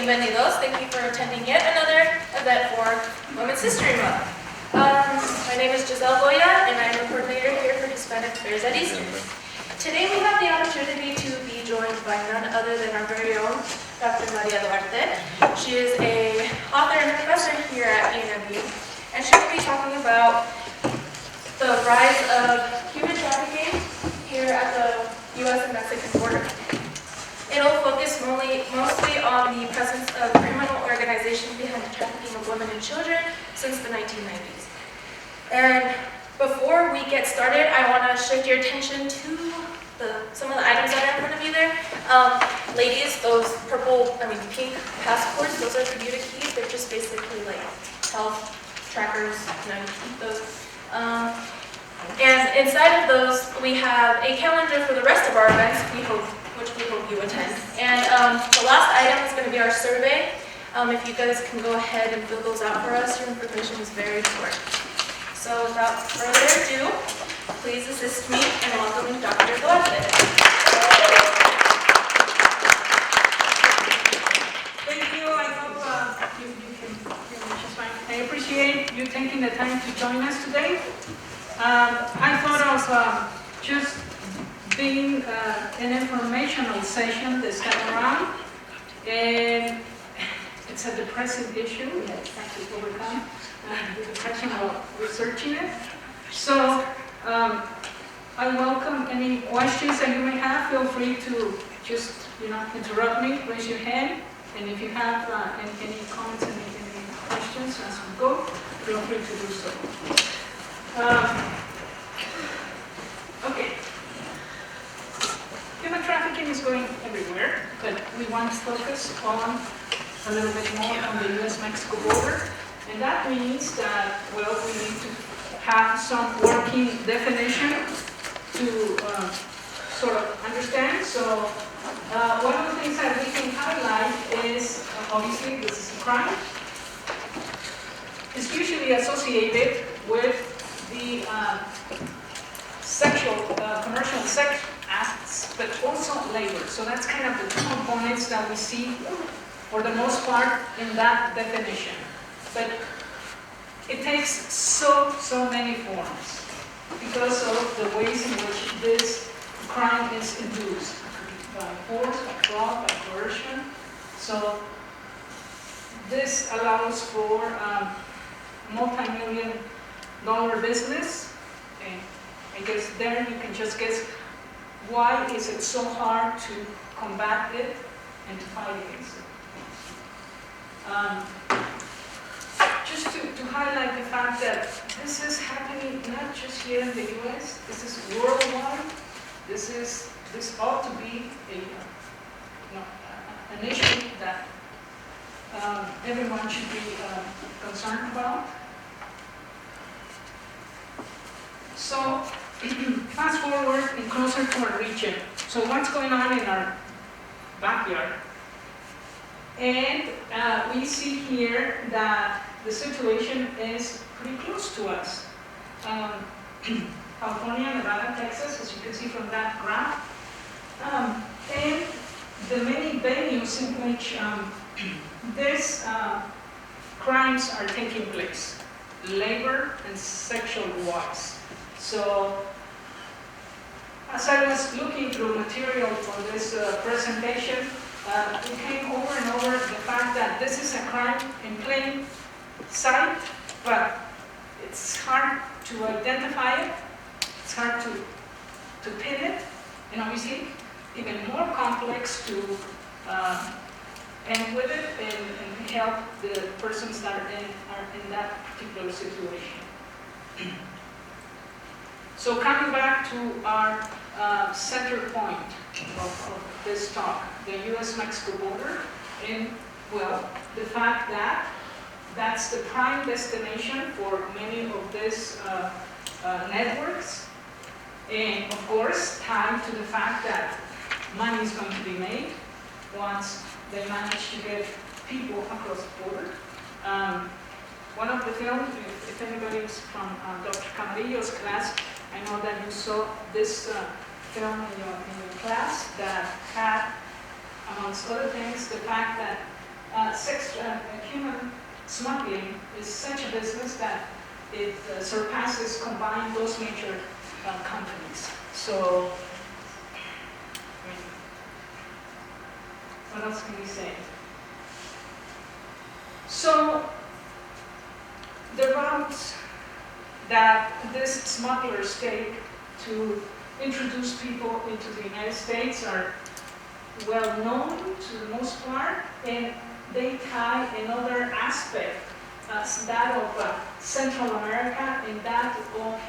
bienvenidos. Thank you for attending yet another event for Women's History Month. My name is Giselle Goya, and I'm a coordinator here for Hispanic Affairs at Eastern. Today we have the opportunity to be joined by none other than our very own Dr. Maria Duarte. She is an author and professor here at UNMU, and she will be talking about the rise of human trafficking here at the U.S. and Mexican border. It'll focus mostly on the presence of criminal organizations behind the trafficking of women and children since the 1990s. And before we get started, I want to shift your attention to some of the items that are in front of you there. Ladies, those pink passports, those are Bermuda keys. They're just basically like health trackers, you keep those. And inside of those, we have a calendar for the rest of our events, which we hope you attend. And the last item is going to be our survey. If you guys can go ahead and fill those out for us, your information is very important. So without further ado, please assist me in welcoming Dr. Duarte. Thank you. I hope you can hear me just fine. I appreciate you taking the time to join us today. I thought of just being an informational session this time around, and it's a depressing issue that I have to overcome the depression while researching it. So I welcome any questions that you may have. Feel free to just interrupt me, raise your hand, and if you have any comments, any questions as we go, feel free to do so. Okay. Human trafficking is going everywhere, but we want to focus on a little bit more on the U.S.-Mexico border, and that means that, well, we need to have some working definition to sort of understand. So one of the things that we can highlight is, obviously, this is a crime. It's usually associated with the commercial sex acts, but also labor. So that's kind of the two components that we see, for the most part, in that definition. But it takes so many forms because of the ways in which this crime is induced. By force, by fraud, by coercion. So this allows for multi-million-dollar business. And I guess there you can just guess why is it so hard to combat it and to fight against it. Just to highlight the fact that this is happening not just here in the U.S., this is worldwide. This ought to be an issue that everyone should be concerned about. So, fast forward and closer to our region. So what's going on in our backyard? And we see here that the situation is pretty close to us. California, Nevada, Texas, as you can see from that graph. And the many venues in which these crimes are taking place, labor and sexual wise. So, as I was looking through material for this presentation, it came over and over the fact that this is a crime in plain sight, but it's hard to identify it, it's hard to pin it, and obviously even more complex to end with it and help the persons that are in that particular situation. So coming back to our center point of this talk, the U.S.-Mexico border, and, well, the fact that that's the prime destination for many of these networks, and, of course, tied to the fact that money is going to be made once they manage to get people across the border. One of the films, if anybody is from Dr. Camarillo's class, I know that you saw this film in your class that had, amongst other things, the fact that human smuggling is such a business that it surpasses combined those major companies. So, I mean, what else can we say? So, the routes that these smugglers take to introduce people into the United States are well known to the most part, and they tie another aspect, that of Central America, and that of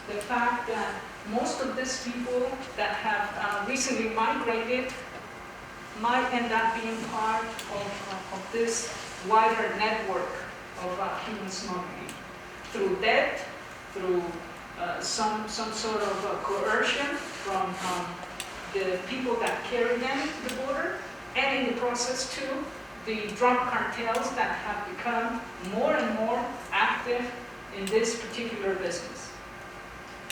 the fact that most of these people that have recently migrated might end up being part of this wider network of human smuggling through debt, through some sort of coercion from the people that carry them to the border, and in the process too, the drug cartels that have become more and more active in this particular business.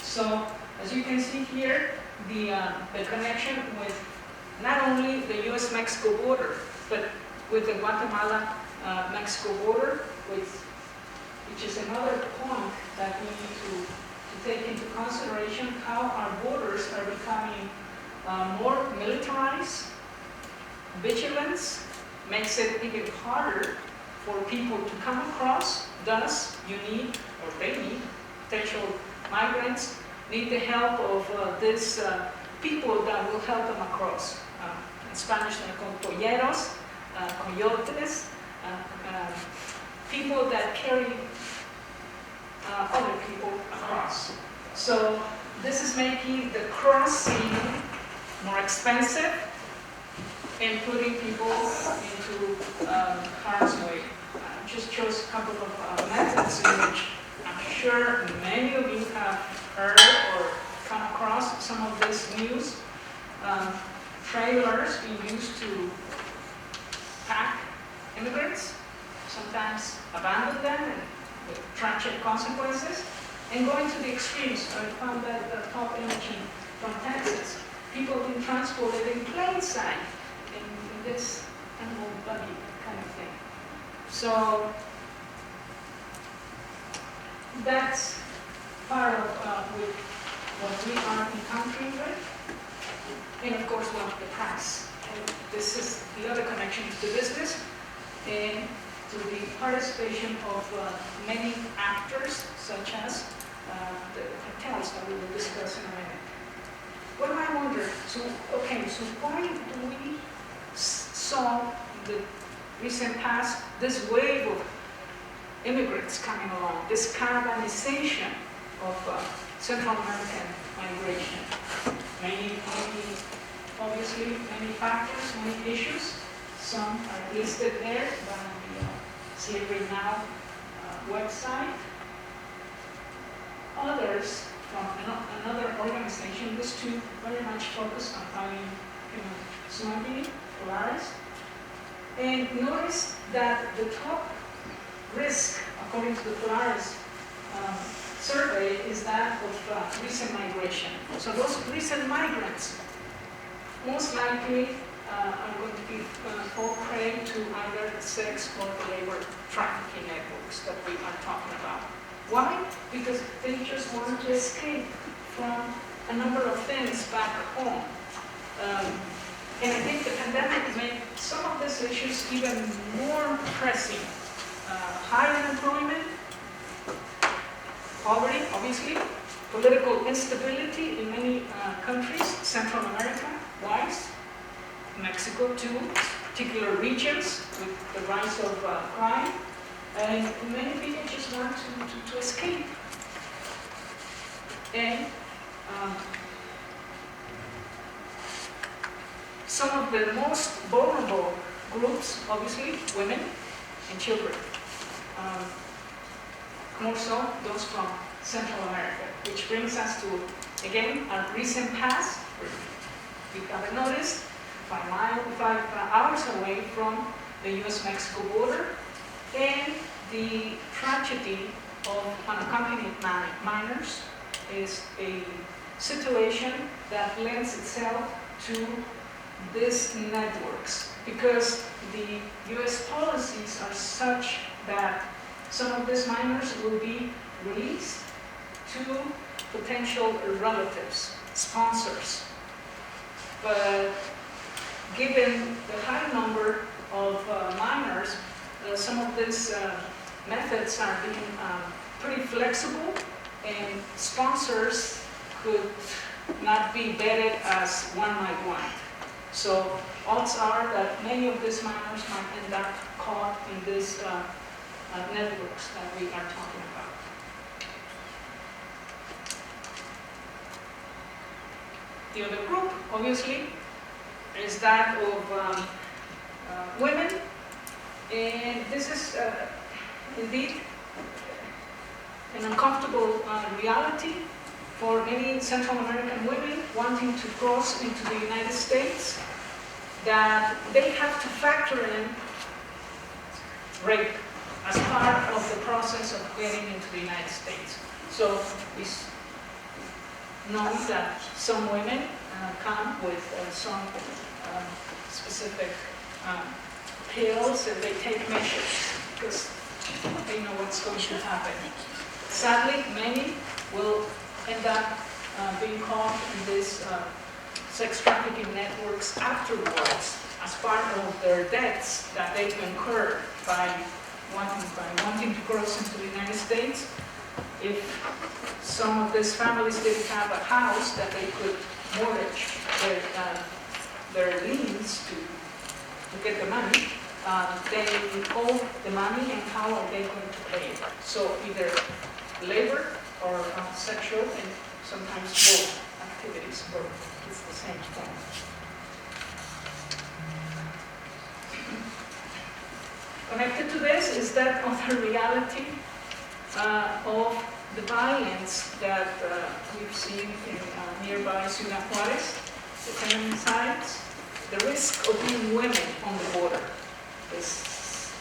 So, as you can see here, the connection with not only the U.S.-Mexico border, but with the Guatemala-Mexico border, which is another point that we need to take into consideration, how our borders are becoming more militarized. Vigilance makes it even harder for people to come across. Thus, you need, or they need, potential migrants need the help of these people that will help them across. In Spanish, they're called polleros, coyotes, people that carry other people across. So this is making the crossing more expensive and putting people into harm's way. I just chose a couple of methods in which I'm sure many of you have heard or come across some of this news. Trailers being used to pack immigrants, sometimes abandon them and with tragic consequences, and going to the extremes. I found that the top image from Texas. People being transported in plain sight in this animal buggy kind of thing. So that's part of what we are encountering with. And of course, well, the price. And this is the other connection to business and to the participation of many actors, such as the cartels that we will discuss in a minute. What do I wonder? So why do we saw in the recent past this wave of immigrants coming along, this caravanization of Central American migration? Obviously, many factors, many issues. Some are listed there on the Slavery Now website. Others from another organization, these two very much focused on fighting human smuggling, Juárez. And notice that the top risk, according to the Juárez survey, is that of recent migration. So those recent migrants most likely are going to be fall prey to either the sex or the labor trafficking networks that we are talking about. Why? Because they just want to escape from a number of things back home. And I think the pandemic made some of these issues even more pressing. High unemployment, poverty, obviously, political instability in many countries, Central America, wise, Mexico too, particular regions with the rise of crime, and many people just want to escape. And some of the most vulnerable groups, obviously, women and children. More so, those from Central America, which brings us to, again, our recent past. We haven't noticed, 5 hours away from the U.S.-Mexico border, and the tragedy of unaccompanied minors is a situation that lends itself to these networks, because the US policies are such that some of these minors will be released to potential relatives, sponsors. But given the high number of minors, some of these methods are being pretty flexible, and sponsors could not be vetted as one might want. So odds are that many of these minors might end up caught in these networks that we are talking about. The other group, obviously, is that of women, and this is indeed an uncomfortable reality for many Central American women wanting to cross into the United States, that they have to factor in rape as part of the process of getting into the United States. So we know that some women come with some specific pills, and they take measures because they know what's going to happen. Sadly, many will end up being caught in these sex trafficking networks afterwards as part of their debts that they've incurred by wanting to cross into the United States. If some of these families didn't have a house that they could mortgage their liens to get the money, they owe the money, and how are they going to pay it? So either labor or sexual, and sometimes both activities, or it's the same thing. Connected to this is that other reality of the violence that we've seen in nearby Ciudad Juárez, the femicides, the risk of being women on the border is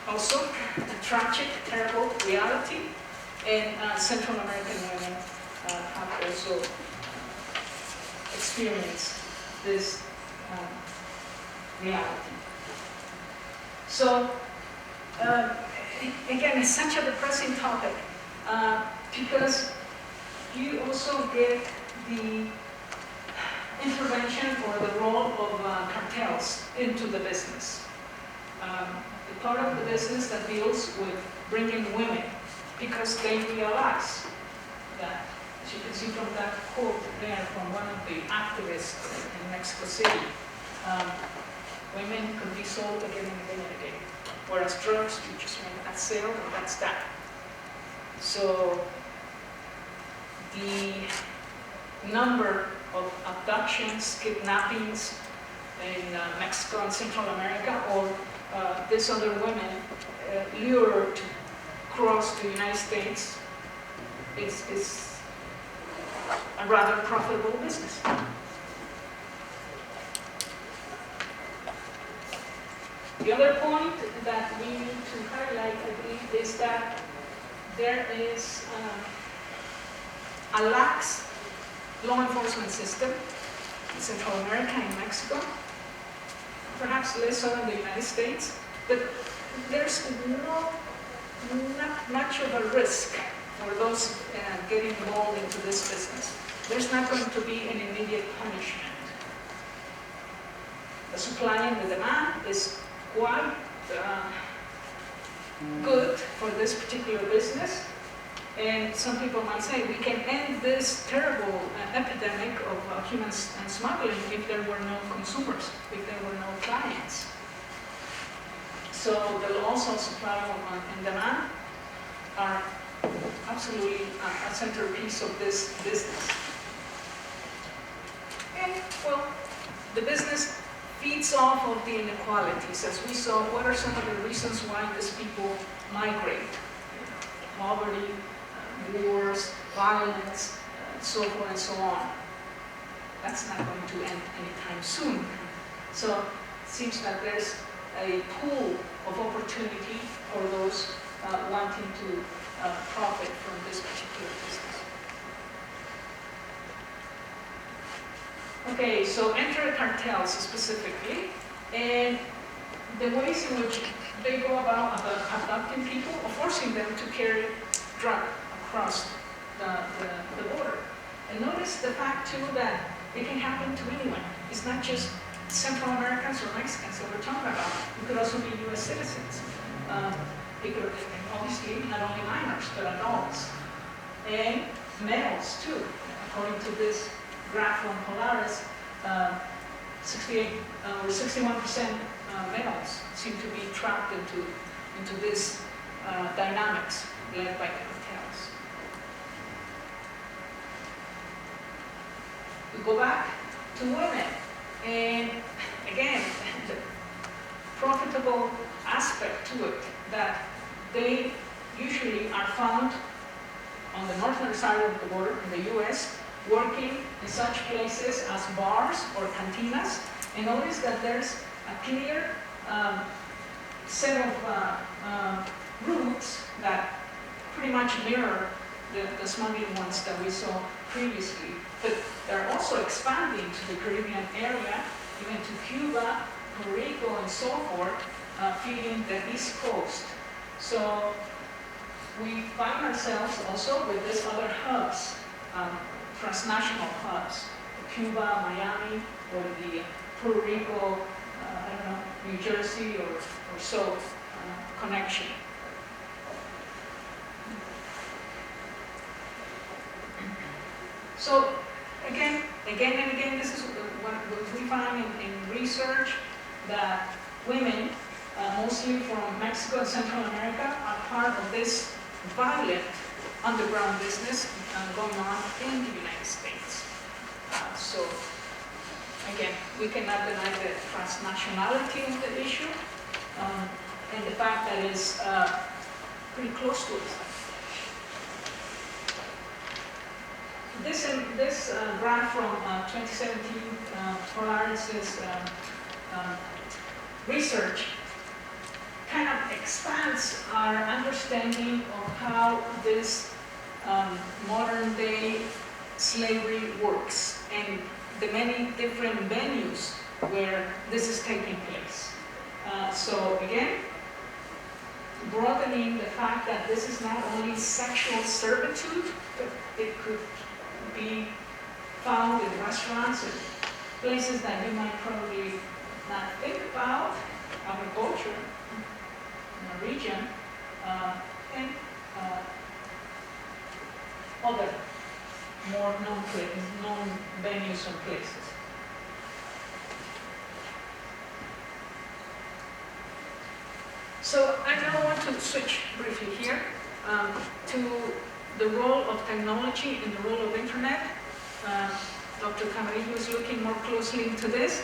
also a tragic, terrible reality, and Central American women have also experienced this reality. So, again, it's such a depressing topic because you also get the intervention or the role of cartels into the business. The part of the business that deals with bringing women, because they realize that, as you can see from that quote there from one of the activists in Mexico City, women could be sold again and again and again. Whereas drugs, you just make a sale and that's that. So the number of abductions, kidnappings in Mexico and Central America, or these other women lured to cross the United States is a rather profitable business. The other point that we need to highlight, I believe, is that there is a lax law enforcement system in Central America and Mexico, perhaps less so in the United States, but there's not much of a risk for those getting involved into this business. There's not going to be an immediate punishment. The supply and the demand is quite good for this particular business, and some people might say we can end this terrible epidemic of human smuggling if there were no consumers, if there were no clients. So the laws of supply and demand are absolutely a centerpiece of this business. And, well, the business feeds off of the inequalities. As we saw, what are some of the reasons why these people migrate? Poverty, wars, violence, so forth and so on. That's not going to end anytime soon. So it seems that there's a pool of opportunity for those wanting to profit from this particular business. Okay, so enter cartels specifically, and the ways in which they go about abducting people or forcing them to carry drug across the border. And notice the fact too that it can happen to anyone. It's not just Central Americans or Mexicans that we're talking about. It could also be U.S. citizens. It could, obviously, not only minors, but adults. And males too. According to this graph from Polaris, 61% males seem to be trapped into this dynamics led by cartels. We go back to women, and again, the profitable aspect to it, that they usually are found on the northern side of the border in the U.S., working in such places as bars or cantinas. And notice that there's a clear set of routes that pretty much mirror the smuggling ones that we saw previously. But they're also expanding to the Caribbean area, even to Cuba, Puerto Rico, and so forth, feeding the East Coast. So we find ourselves also with these other hubs, transnational hubs, Cuba, Miami, or the Puerto Rico, I don't know, New Jersey or so connection. So again and again, this is what we find in research, that women, mostly from Mexico and Central America, are part of this violent underground business going on in the United States. So again, we cannot deny the transnationality of the issue and the fact that it's pretty close to us. This graph from 2017 Polaris's research kind of expands our understanding of how this modern day slavery works and the many different venues where this is taking place. So again, broadening the fact that this is not only sexual servitude, but it could be found in restaurants and places that you might probably not think about, agriculture in a region, and other more known venues and places. So I now want to switch briefly here to the role of technology and the role of internet. Dr. Camarillo is looking more closely into this.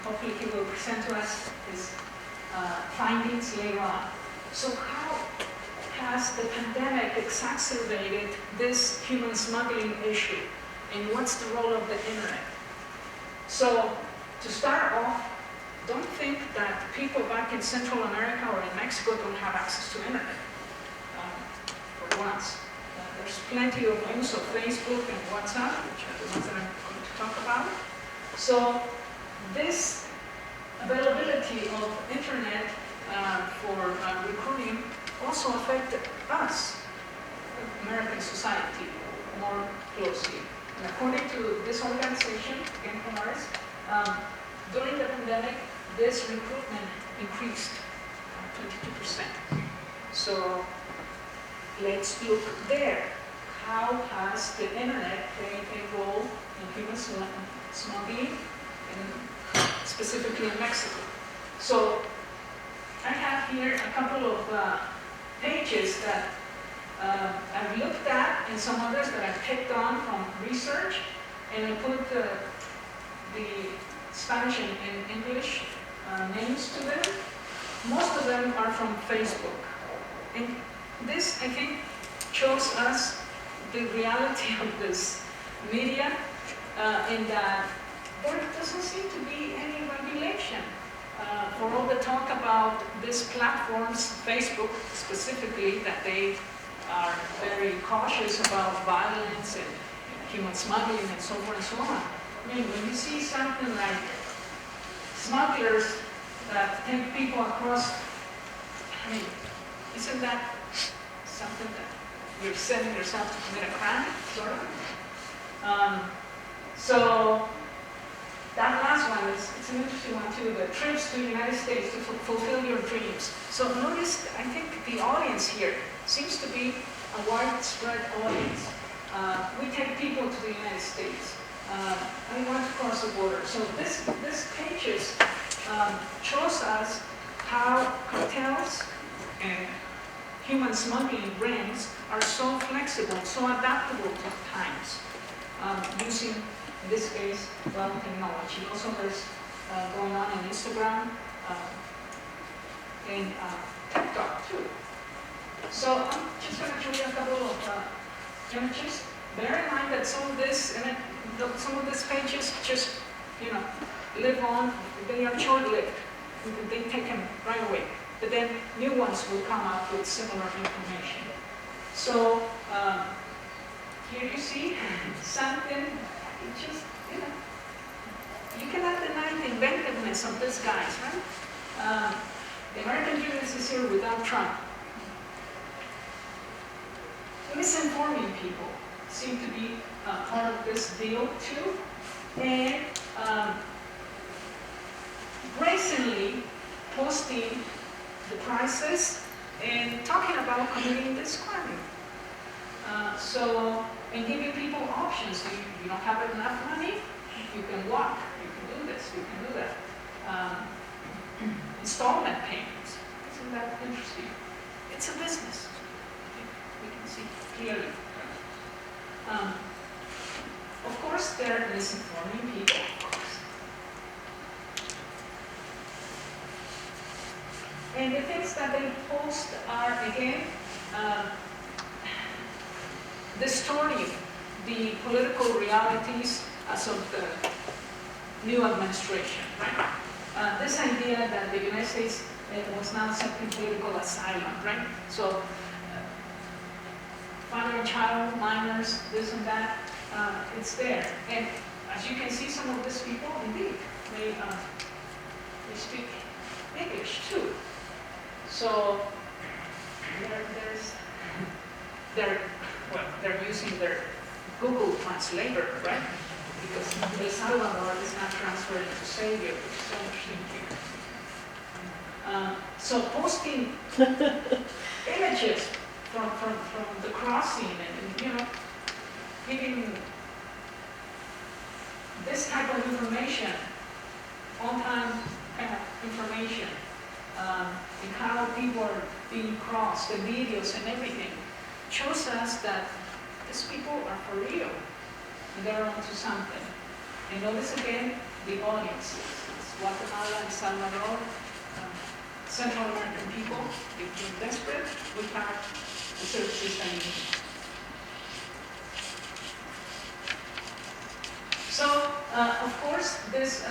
Hopefully he will present to us his findings later on. So how has the pandemic exacerbated this human smuggling issue? And what's the role of the internet? So to start off, don't think that people back in Central America or in Mexico don't have access to internet. For once, there's plenty of use of Facebook and WhatsApp, which are the ones that I'm going to talk about. So this availability of internet for recruiting also affected us, American society, more closely. And according to this organization, again Polaris, during the pandemic, this recruitment increased 22%. So let's look there. How has the internet played a role in human smuggling, and specifically in Mexico? So I have here a couple of pages that I've looked at, and some others that I've picked on from research, and I put the Spanish and English names to them. Most of them are from Facebook. And this, I think, shows us the reality of this media in that there doesn't seem to be any regulation. For all the talk about these platforms, Facebook specifically, that they are very cautious about violence and human smuggling and so forth and so on. I mean, when you see something like smugglers that take people across, I mean, isn't that something that you're setting yourself to commit a crime, sort of? So that last one is it's an interesting one too. The trips to the United States to fulfill your dreams. So notice, I think the audience here seems to be a widespread audience. We take people to the United States. We want to cross the border. So this pages shows us how cartels and human smuggling rings are so flexible, so adaptable to times, using, in this case, well, technology. Also, there's going on in Instagram and TikTok too. So I'm just going to show you a couple of images. Bear in mind that some of these pages just, live on. They are short-lived. They take them right away. But then new ones will come up with similar information. So here you see something. It just, you cannot deny the inventiveness of these guys, right? The American dream is here without Trump. Misinforming people seem to be part of this deal too, and brazenly posting the prices and talking about committing this crime. And giving people options. You don't have enough money, you can walk, you can do this, you can do that. Installment payments. Isn't that interesting? It's a business. We can see clearly. Of course, they're misinforming people, of course. And the things that they post are, again, distorting the political realities as of the new administration, right? This idea that the United States was now accepting political asylum, right? So, father and child, minors, this and that, it's there. And as you can see, some of these people, indeed, they speak English too. So they're using their Google translator, right? Because El Salvador is not transferred into Savior, which is so interesting here. So posting images from the crossing and giving this type of information, on-time kind of information, and how people are being crossed, the videos and everything, shows us that these people are for real, and they're onto something. And notice again the audiences. It's Guatemala, El Salvador, Central American people. If you're desperate, we have the services that you need. So, of course, this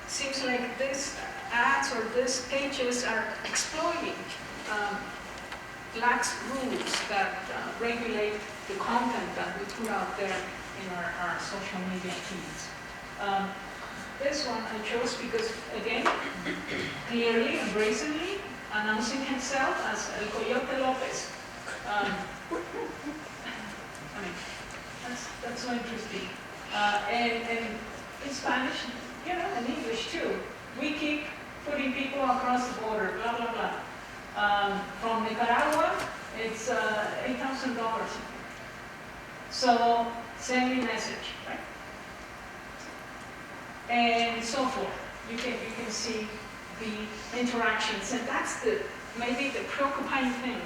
seems like these ads or these pages are exploiting lax rules that regulate the content that we put out there in our social media feeds. This one I chose because, again, clearly and brazenly announcing himself as El Coyote Lopez. I mean, that's so interesting. And in Spanish, and English too. We keep putting people across the border, blah, blah, blah. From Nicaragua, it's $8,000. So, send me a message, right? And so forth. You can see the interactions, and that's maybe the preoccupying thing.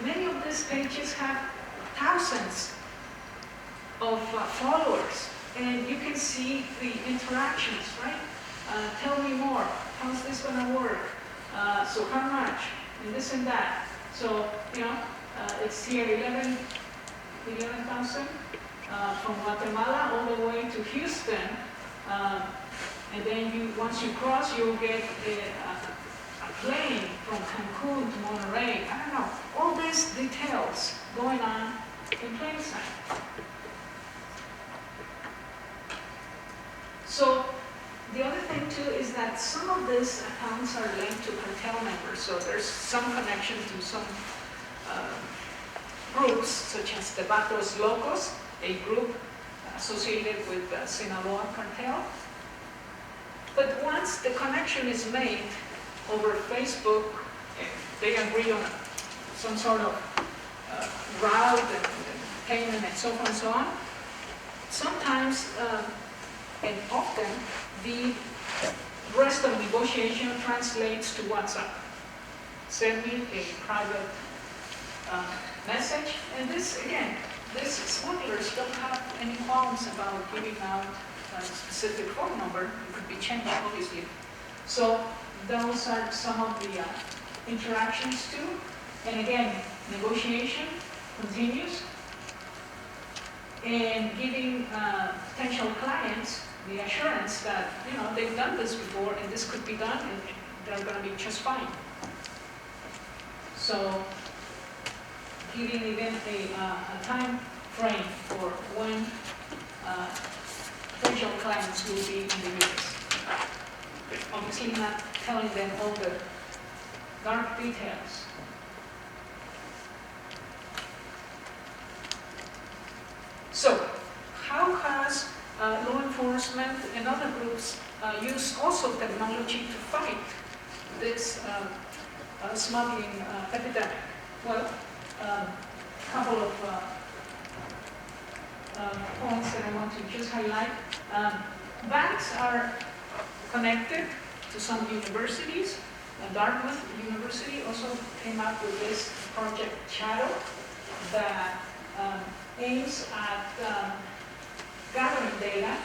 Many of these pages have thousands of followers, and you can see the interactions, right? Tell me more. How's this going to work? So how much? And this and that. So, it's here 11,000 from Guatemala all the way to Houston. And then once you cross, you'll get a plane from Cancun to Monterey. I don't know. All these details going on in plain sight. So the other thing too is that some of these accounts are linked to cartel members, so there's some connection to some groups such as the Vatos Locos, a group associated with the Sinaloa cartel. But once the connection is made over Facebook, they agree on some sort of route and payment and so forth and so on. Sometimes and often the rest of the negotiation translates to WhatsApp. Send me a private message, and this again, these smugglers don't have any qualms about giving out a specific phone number. It could be changed, obviously. So those are some of the interactions too. And again, negotiation continues, and giving potential clients the assurance that they've done this before and this could be done and they're going to be just fine. So giving even a time frame for when potential clients will be in the U.S. Obviously not telling them all the dark details. So, how has law enforcement and other groups use also technology to fight this smuggling epidemic? Well, a couple of points that I want to just highlight. Banks are connected to some universities. Dartmouth University also came up with this Project Shadow that aims at gathering data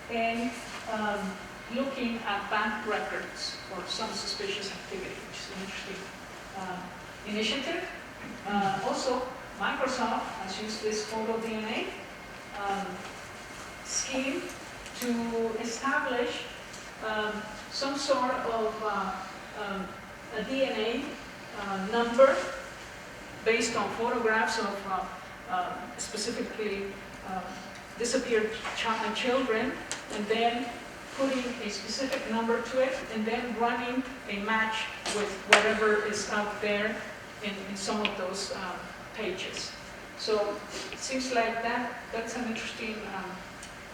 and looking at bank records for some suspicious activity, which is an interesting initiative. Also, Microsoft has used this photo DNA scheme to establish some sort of a DNA number based on photographs of specifically disappeared children, and then putting a specific number to it, and then running a match with whatever is out there in some of those pages. So it seems like that's an interesting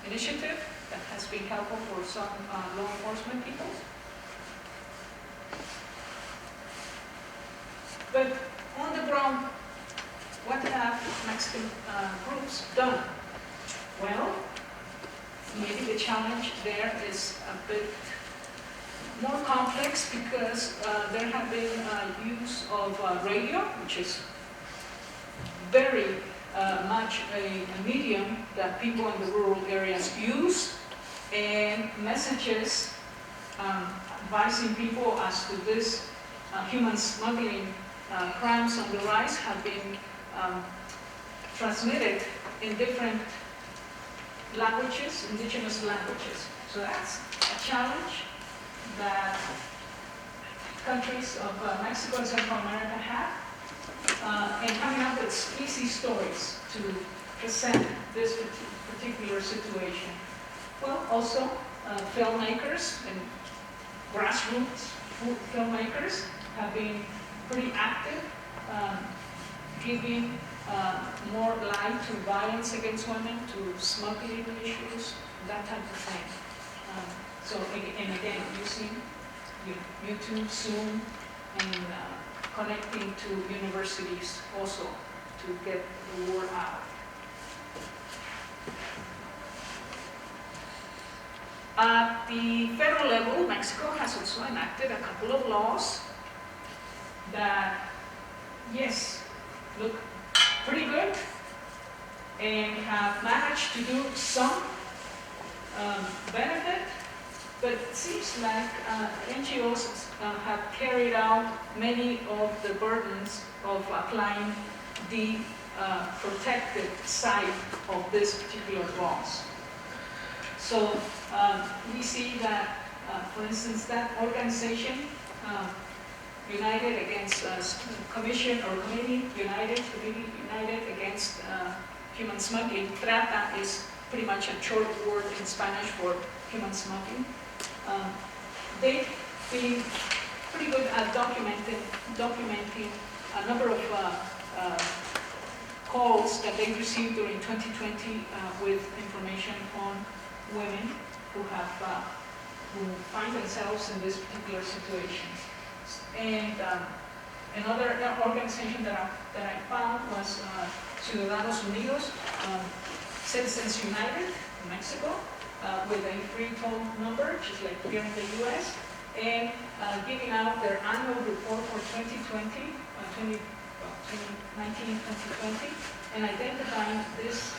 initiative that has been helpful for some law enforcement people. But on the ground, what have Mexican groups done? Well, maybe the challenge there is a bit more complex because there have been use of radio, which is very much a medium that people in the rural areas use, and messages advising people as to this human smuggling crimes on the rise have been transmitted in different languages, indigenous languages. So that's a challenge that countries of Mexico and Central America have, and coming up with easy stories to present this particular situation. Well, also filmmakers and grassroots filmmakers have been pretty active, giving more light to violence against women, to smuggling issues, that type of thing. So, and again, using YouTube, Zoom, and connecting to universities also to get the word out. At the federal level, Mexico has also enacted a couple of laws that, yes, look pretty good and have managed to do some benefit, but it seems like NGOs have carried out many of the burdens of applying the protected side of this particular laws. So we see that, for instance, that organization, United Against Committee United Against Human Smuggling, TRATA is pretty much a short word in Spanish for human smuggling. They've been pretty good at documenting a number of calls that they received during 2020 with information on women who find themselves in this particular situation. And another organization that I found was Ciudadanos Unidos, Citizens United in Mexico, with a free phone number, just like here in the US, and giving out their annual report for 2020, 2019-2020, and identifying this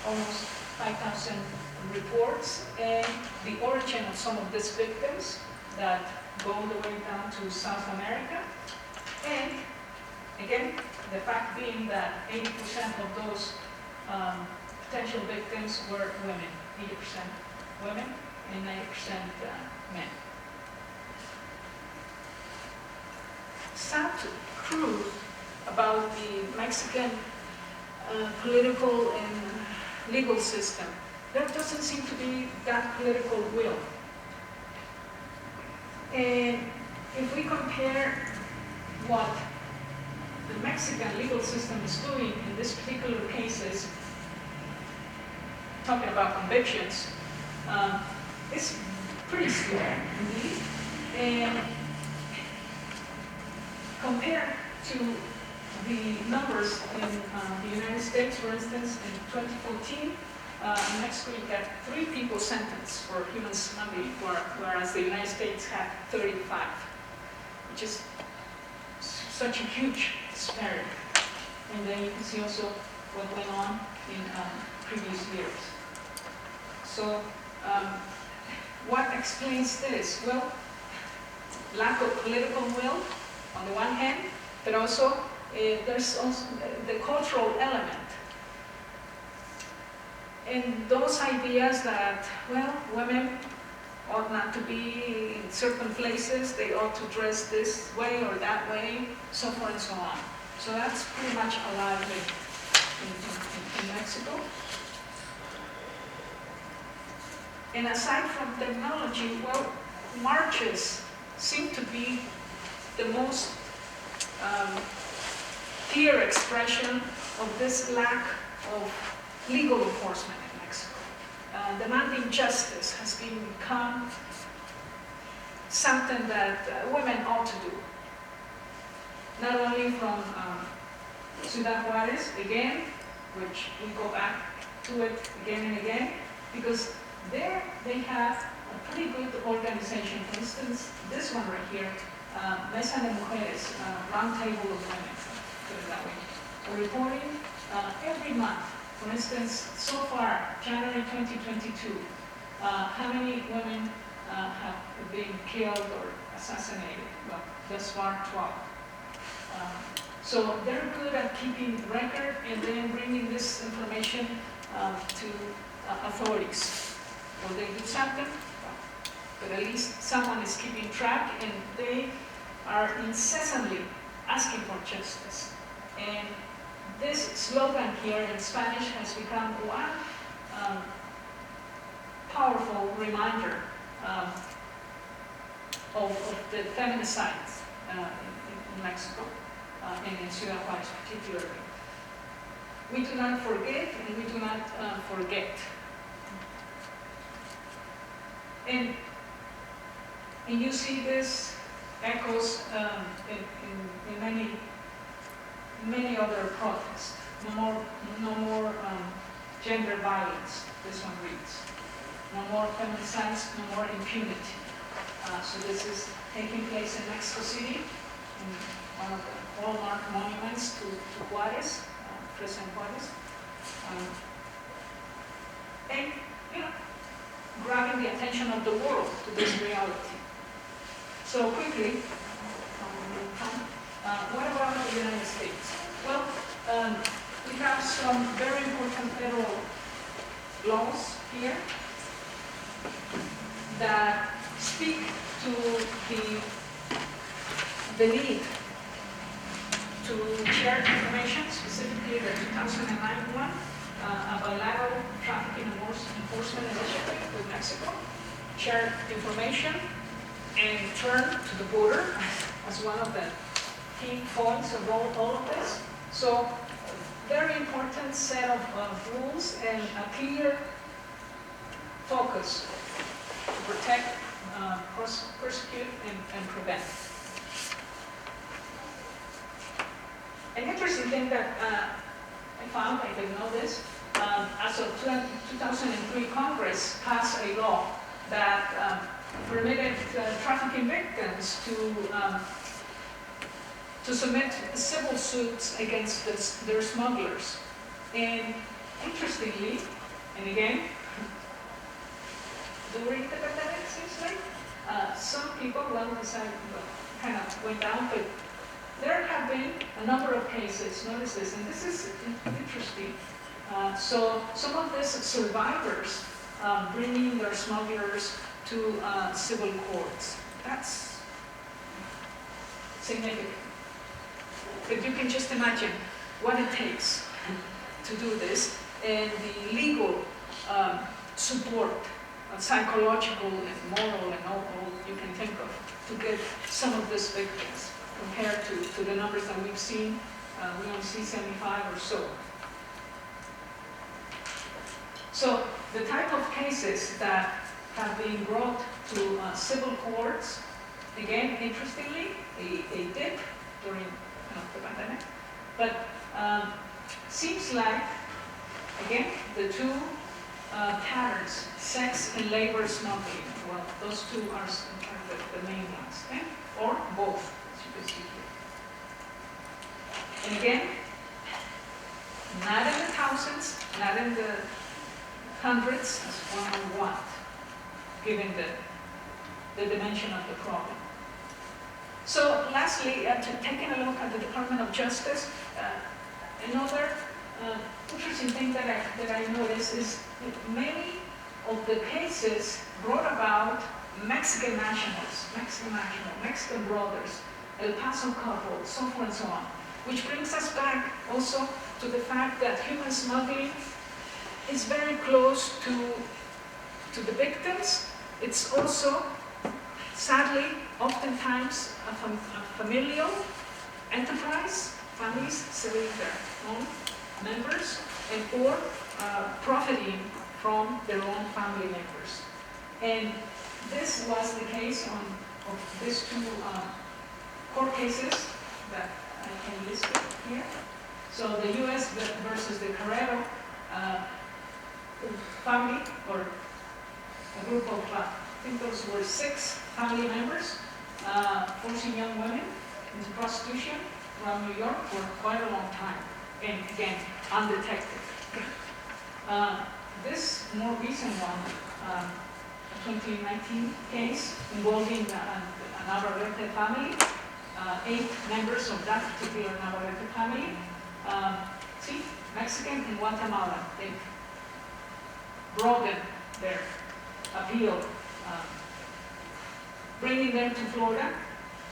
almost 5,000 reports and the origin of some of these victims that go all the way down to South America. And again, the fact being that 80% of those potential victims were women, 80% women and 90% men. Sad truth about the Mexican political and legal system. There doesn't seem to be that political will. And if we compare what the Mexican legal system is doing in this particular cases, talking about convictions, it's pretty slow indeed. And compared to the numbers in the United States, for instance, in 2014, in Mexico you got 3 people sentenced for human smuggling, whereas the United States had 35, which is such a huge disparity. And then you can see also what went on in previous years. So what explains this? Well, lack of political will on the one hand, but also there's also the cultural element. And those ideas that, well, women ought not to be in certain places, they ought to dress this way or that way, so forth and so on. So that's pretty much alive in Mexico. And aside from technology, well, marches seem to be the most clear expression of this lack of legal enforcement in Mexico. Demanding justice has become something that women ought to do. Not only from Ciudad Juárez, again, which we go back to it again and again, because there they have a pretty good organization. For instance, this one right here, Mesa de Mujeres, Round Table of Women, put it that way. We're reporting every month. For instance, so far, January 2022, how many women have been killed or assassinated? Well, thus far, 12. So they're good at keeping record and then bringing this information to authorities. Will they do something? Well, but at least someone is keeping track, and they are incessantly asking for justice. And this slogan here in Spanish has become one powerful reminder of the femicides in Mexico and in Ciudad Juárez particularly. We do not forget and we do not forget. And you see this echoes in many other protests. No more gender violence, this one reads. No more femicides, no more impunity. So this is taking place in Mexico City, in one of the hallmark monuments to Juárez, President Juárez. And, you know, grabbing the attention of the world to this reality. So quickly, what about the United States? Well, we have some very important federal laws here that speak to the need to share information, specifically the 2009 one, a bilateral trafficking enforcement initiative with Mexico, share information, and turn to the border as one of the key points of all of this. So, very important set of rules and a clear focus to protect, persecute, and prevent. An interesting thing that I found, I didn't know this, as of 2003, Congress passed a law that permitted trafficking victims to submit civil suits against their smugglers. And interestingly, and again, during the pandemic, it seems like, some people, kind of went down, but there have been a number of cases, notice this, and this is interesting. So some of these survivors bringing their smugglers to civil courts. That's significant. But you can just imagine what it takes to do this and the legal support, psychological and moral and all you can think of to get some of these victims compared to the numbers that we've seen. We only see 75 or so. So the type of cases that have been brought to civil courts, again, interestingly, a dip during the pandemic, but seems like, again, the two patterns, sex and labor smuggling, well, those two are the main ones, okay? Or both, as you can see here. And again, not in the thousands, not in the hundreds, as one would want, given the dimension of the problem. So lastly, taking a look at the Department of Justice, another interesting thing that I noticed is that many of the cases brought about Mexican nationals, Mexican brothers, El Paso couple, so forth and so on, which brings us back also to the fact that human smuggling is very close to the victims. It's also, sadly, oftentimes a familial enterprise, families selling their own members and or profiting from their own family members. And this was the case of these two court cases that I can list here. So the U.S. versus the Carrero family, or a group of, I think those were 6 family members, forcing young women into prostitution around New York for quite a long time, and again, undetected. This more recent one, a 2019 case involving a Navarrete family, 8 members of that particular Navarrete family, see, Mexican and Guatemalan. They broadened their appeal, bringing them to Florida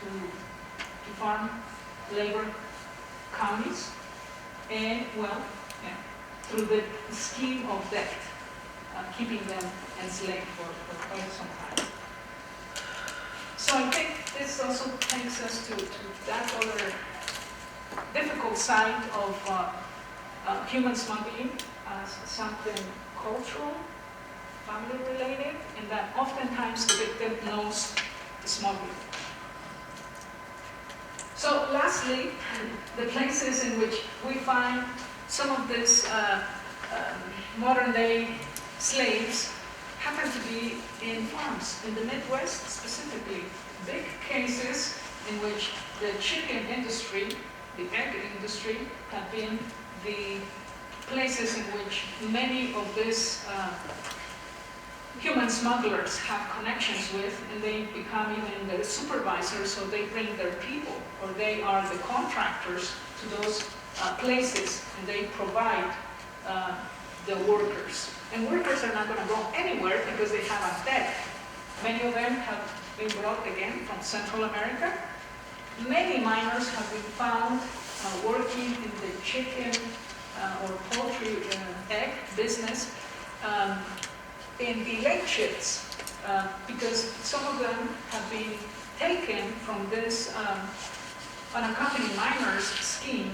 to farm labor counties, and well, yeah, through the scheme of debt, keeping them enslaved for quite some time. So I think this also takes us to that other difficult side of human smuggling as something cultural, family related, and that oftentimes the victim knows the smuggler. So lastly, the places in which we find some of these modern day slaves happen to be in farms, in the Midwest specifically. Big cases in which the chicken industry, the egg industry, have been the places in which many of these human smugglers have connections with, and they become even the supervisors, so they bring their people, or they are the contractors to those places, and they provide the workers. And workers are not going to go anywhere because they have a debt. Many of them have been brought again from Central America. Many minors have been found working in the chicken or poultry egg business in the late shifts, because some of them have been taken from this unaccompanied minors scheme.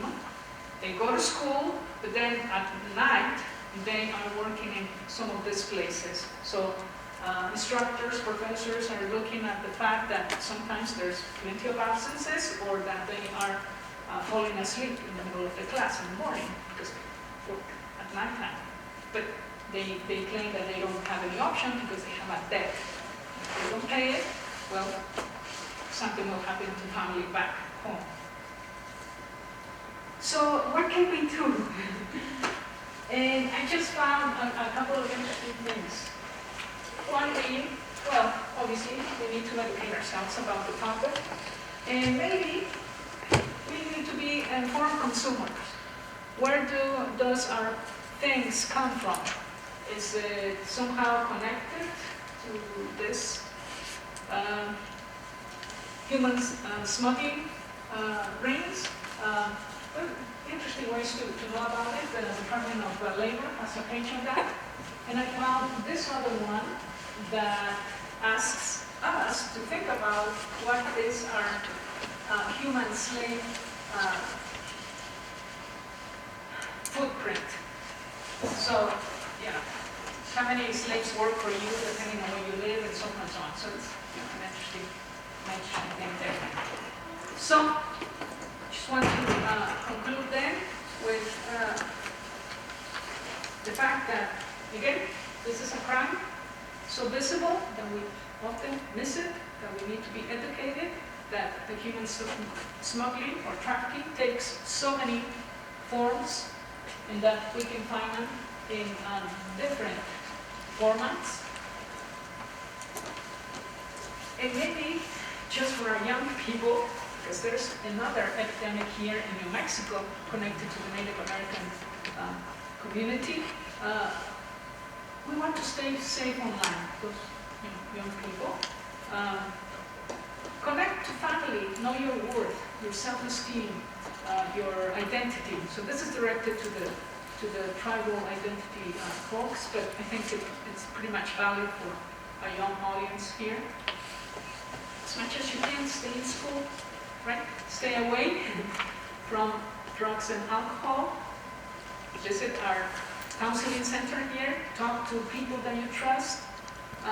They go to school, but then at night they are working in some of these places. So instructors, professors are looking at the fact that sometimes there's plenty of absences, or that they are falling asleep in the middle of the class in the morning because they work at nighttime. But they claim that they don't have any option because they have a debt. If they don't pay it, well, something will happen to family back home. So what can we do? And I just found a couple of interesting things. One being, well, obviously we need to educate ourselves about the topic, and maybe we need to be informed consumers. Where does our things come from? Is it somehow connected to this human smuggling rings? Interesting ways to know about it. The Department of Labor has a page on that. And I found this other one that asks us to think about what is our human slave footprint. So, how many slaves work for you depending on where you live, and so on and so on. So it's an interesting thing there. So, just want to conclude then with the fact that, again, this is a crime so visible that we often miss it, that we need to be educated, that the human smuggling or trafficking takes so many forms, and that we can find them in different formats. And maybe just for our young people, because there's another epidemic here in New Mexico connected to the Native American community. We want to stay safe online, those young people. Connect to family, know your worth, your self-esteem, your identity. So this is directed to the tribal identity folks, but I think it's pretty much valid for a young audience here. As much as you can, stay in school, right? Stay away from drugs and alcohol. Visit our counseling center here. Talk to people that you trust.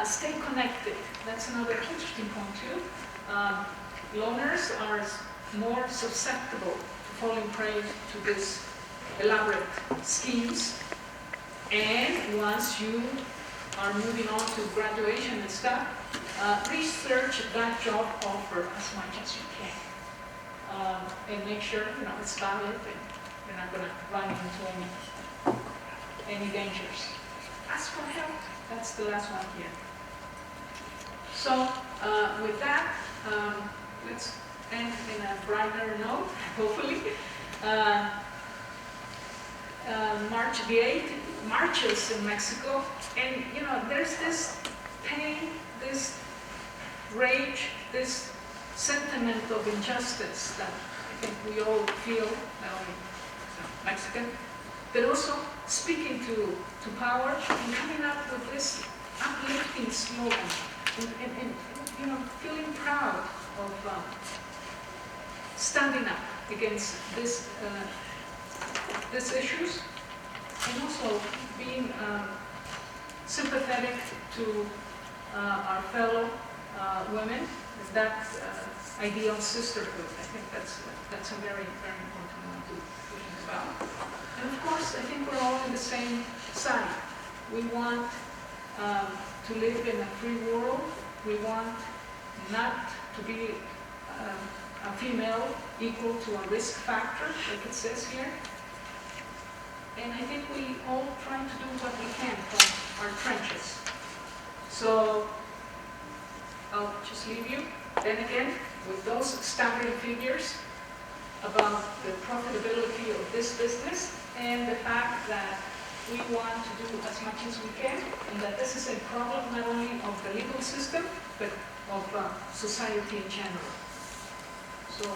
Stay connected. That's another interesting point too. Loners are more susceptible to falling prey to these elaborate schemes. And once you are moving on to graduation and stuff, research that job offer as much as you can. And make sure it's valid and you're not going to run into any dangers. Ask for help. That's the last one here. So with that, let's end in a brighter note, hopefully. March the 8th, marches in Mexico, and there's this pain, this rage, this sentiment of injustice that I think we all feel, not only Mexican, but also speaking to power and coming up with this uplifting slogan and feeling proud of standing up against these issues, and also being sympathetic to our fellow women, that ideal sisterhood. I think that's a very, very important one to think about. And of course, I think we're all on the same side. We want to live in a free world. We want not to be a female equal to a risk factor, like it says here. And I think we all try to do what we can from our trenches. So I'll just leave you, then again, with those staggering figures about the profitability of this business and the fact that we want to do as much as we can, and that this is a problem not only of the legal system, but of society in general. So,